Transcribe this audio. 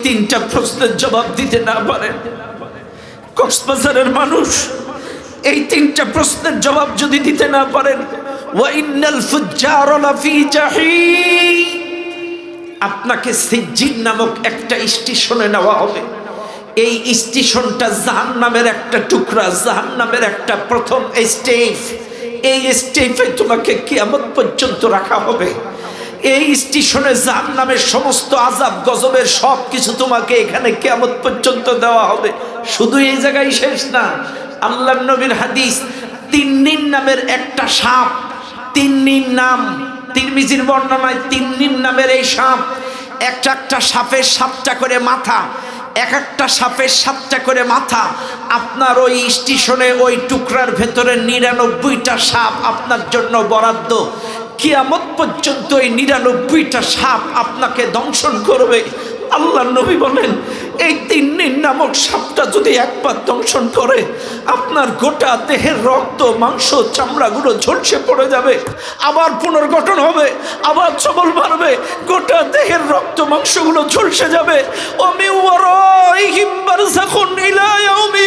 তিনটা প্রশ্নের জবাব দিতে না পারেন, কক্সবাজারের মানুষ এই তিনটা প্রশ্নের জবাব যদি দিতে না পারেন, ওয়া ইন্নাল ফুজ্জারা লাফি জাহিম, আপনাকে সিজ্জিন নামক একটা স্টেশনে নেওয়া হবে। এই স্টেশনটা জাহান্নামের একটা টুকরা, জাহান্নামের একটা প্রথম স্টেপ। এই স্টেপে তোমাকে কিয়ামত পর্যন্ত রাখা হবে। এই স্টেশনে জাহান্নামের সমস্ত আযাব গজবের সব কিছু তোমাকে এখানে কিয়ামত পর্যন্ত দেওয়া হবে। শুধু এই জায়গায় শেষ না, আল্লাহর নবীর হাদিস, তিন্নিন নামের একটা সাপ, তিন্নিন নাম, তিরমিজির বর্ণনায় তিন্নিন নামের এই সাপ, একটা সাপের 7টা করে মাথা, এক একটা সাপের 7টা করে মাথা। আপনার ওই স্টেশনে ওই টুকরার ভেতরে 99টা সাপ আপনার জন্য বরাদ্দ। কিয়ামত পর্যন্ত এই 99টা সাপ আপনাকে দংশন করবে। আল্লাহ নবী বলেন, এই তিন্নিন নামক সাপটা যদি একবার দংশন করে, আপনার গোটা দেহের রক্ত মাংস চামড়াগুলো ঝলসে পড়ে যাবে, আবার পুনর্গঠন হবে, আবার সবল বাড়বে, গোটা দেহের রক্ত মাংসগুলো ঝলসে যাবে। ওমি ওয়ারাইহিম বারযাখুন ইলা ইয়াউমি